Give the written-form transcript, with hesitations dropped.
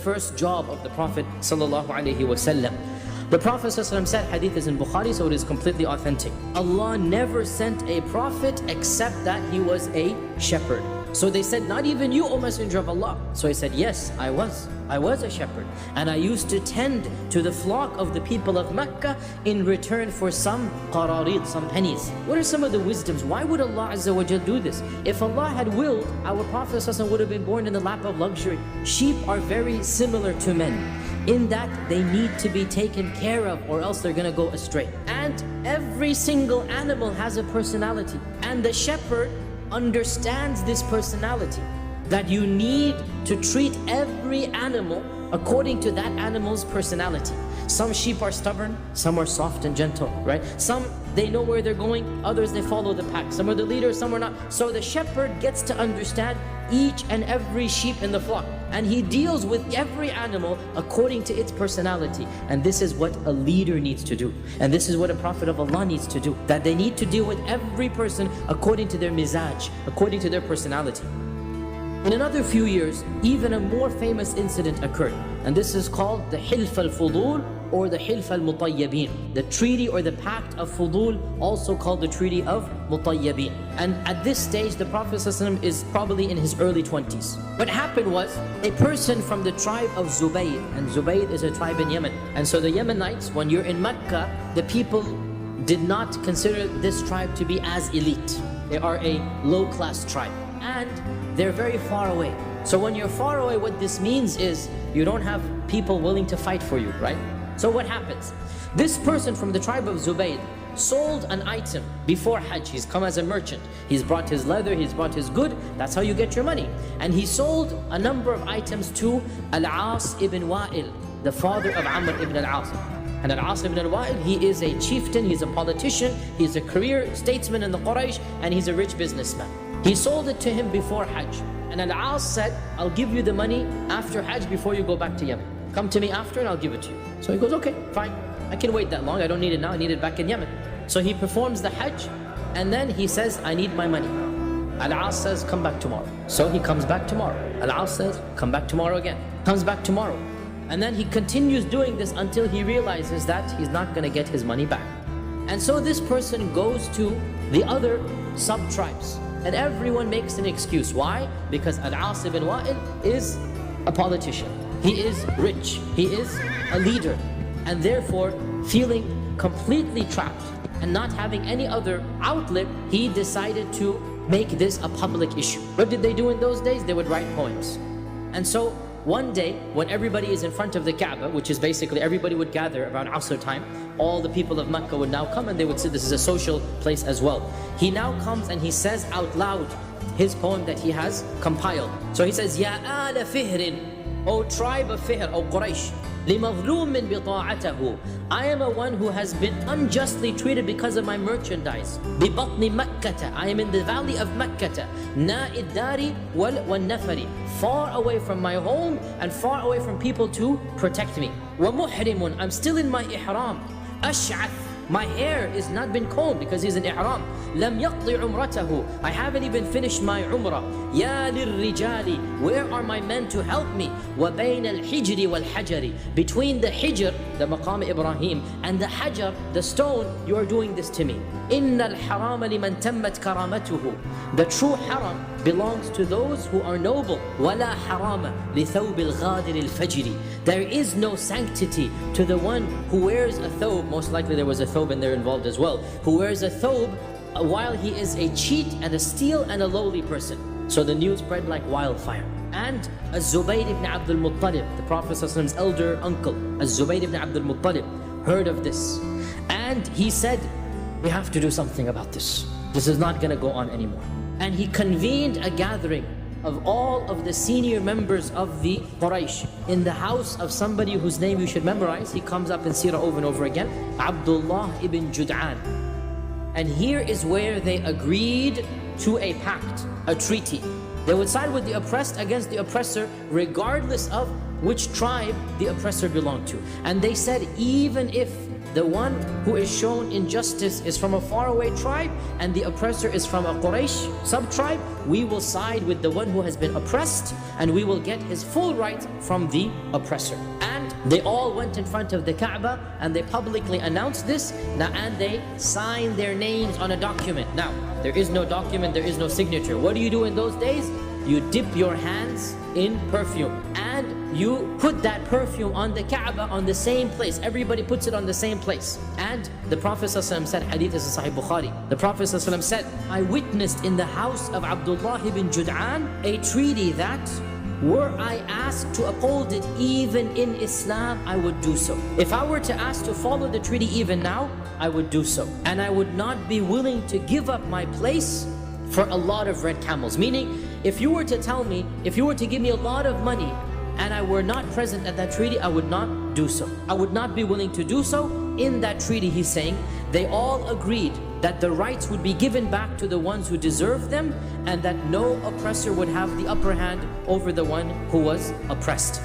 first job of the Prophet ﷺ. The Prophet ﷺ said, hadith is in Bukhari, so it is completely authentic. Allah never sent a prophet except that he was a shepherd. So they said, not even you, O Messenger of Allah. So he said, yes, I was a shepherd. And I used to tend to the flock of the people of Mecca in return for some qararid, some pennies. What are some of the wisdoms? Why would Allah Azza wa Jal do this? If Allah had willed, our Prophet ﷺ would have been born in the lap of luxury. Sheep are very similar to men, in that they need to be taken care of or else they're gonna go astray. And every single animal has a personality. And the shepherd understands this personality, that you need to treat every animal according to that animal's personality. Some sheep are stubborn, some are soft and gentle, right? Some, they know where they're going, others they follow the pack. Some are the leaders, some are not. So the shepherd gets to understand each and every sheep in the flock, and he deals with every animal according to its personality. And this is what a leader needs to do, and this is what a prophet of Allah needs to do, that they need to deal with every person according to their mizaj, according to their personality. In another few years, even a more famous incident occurred, and this is called the Hilf al-Fudul or the Hilf al-Mutayyabin, the treaty or the pact of Fudul, also called the treaty of Mutayyabin. And at this stage, the Prophet ﷺ is probably in his early 20s. What happened was, a person from the tribe of Zubayd, and Zubayd is a tribe in Yemen. And so the Yemenites, when you're in Mecca, the people did not consider this tribe to be as elite. They are a low-class tribe, and they're very far away. So when you're far away, what this means is you don't have people willing to fight for you, right? So what happens? This person from the tribe of Zubayd sold an item before Hajj. He's come as a merchant. He's brought his leather, he's brought his good. That's how you get your money. And he sold a number of items to Al-As ibn Wa'il, the father of Amr ibn Al-As. And Al-As ibn Al-Wa'il, he is a chieftain, he's a politician, he's a career statesman in the Quraysh, and he's a rich businessman. He sold it to him before Hajj. And Al-As said, I'll give you the money after Hajj before you go back to Yemen. Come to me after and I'll give it to you. So he goes, okay, fine. I can wait that long. I don't need it now. I need it back in Yemen. So he performs the Hajj, and then he says, I need my money. Al-As says, come back tomorrow. So he comes back tomorrow. Al-As says, come back tomorrow again. Comes back tomorrow. And then he continues doing this until he realizes that he's not going to get his money back. And so this person goes to the other sub-tribes, and everyone makes an excuse. Why? Because Al-As ibn Wa'il is a politician. He is rich. He is a leader. And therefore, feeling completely trapped and not having any other outlet, he decided to make this a public issue. What did they do in those days? They would write poems. And so one day, when everybody is in front of the Kaaba, which is basically everybody would gather around Asr time, all the people of Mecca would now come and they would say this is a social place as well. He now comes and he says out loud his poem that he has compiled. So he says, Ya ala Fihrin, O tribe of Fihr, O Quraysh, لِمَظْلُومٍ بِطَاعَتَهُ, I am a one who has been unjustly treated because of my merchandise. بِبَطْنِ مَكَّةَ, I am in the valley of Makkah. نَاءِ الدَّارِ وَالنَّفَرِ, far away from my home and far away from people to protect me. وَمُحْرِمٌ, I'm still in my ihram. أَشْعَث, my hair is not been combed because he's in ihram. لَمْ يَقْضِ عُمْرَتَهُ, I haven't even finished my umrah. يَا لِلرِّجَالِ, where are my men to help me? وَبَيْنَ الْحِجْرِ وَالْحَجَرِ, between the hijr, the maqam Ibrahim, and the hajar, the stone, you are doing this to me. إِنَّ الْحَرَامَ لِمَنْ تَمَّتْ كَرَامَتُهُ, the true haram belongs to those who are noble. وَلَا حَرَامَ لِثَوْبِ الْغَادِرِ الْفَجْرِ, there is no sanctity to the one who wears a thobe, most likely there was a thobe in there involved as well, who wears a thobe while he is a cheat and a steal and a lowly person. So the news spread like wildfire. And Az-Zubayr ibn Abdul Muttalib, the Prophet's elder uncle, Az-Zubayr ibn Abdul Muttalib, heard of this. And he said, we have to do something about this. This is not going to go on anymore. And he convened a gathering of all of the senior members of the Quraysh in the house of somebody whose name you should memorize. He comes up in Sirah over and over again, Abdullah ibn Jud'an. And here is where they agreed to a pact, a treaty. They would side with the oppressed against the oppressor, regardless of which tribe the oppressor belonged to. And they said, even if the one who is shown injustice is from a faraway tribe and the oppressor is from a Quraysh sub-tribe, we will side with the one who has been oppressed and we will get his full right from the oppressor. And they all went in front of the Kaaba and they publicly announced this, and they signed their names on a document. Now, there is no document, there is no signature. What do you do in those days? You dip your hands in perfume and you put that perfume on the Kaaba on the same place. Everybody puts it on the same place. And the Prophet ﷺ said, hadith is in Sahih Bukhari, the Prophet ﷺ said, I witnessed in the house of Abdullah ibn Jud'an a treaty that, were I asked to uphold it even in Islam, I would do so. If I were to ask to follow the treaty even now, I would do so. And I would not be willing to give up my place for a lot of red camels. Meaning, if you were to tell me, if you were to give me a lot of money and I were not present at that treaty, I would not do so. I would not be willing to do so. In that treaty, he's saying, they all agreed that the rights would be given back to the ones who deserve them and that no oppressor would have the upper hand over the one who was oppressed.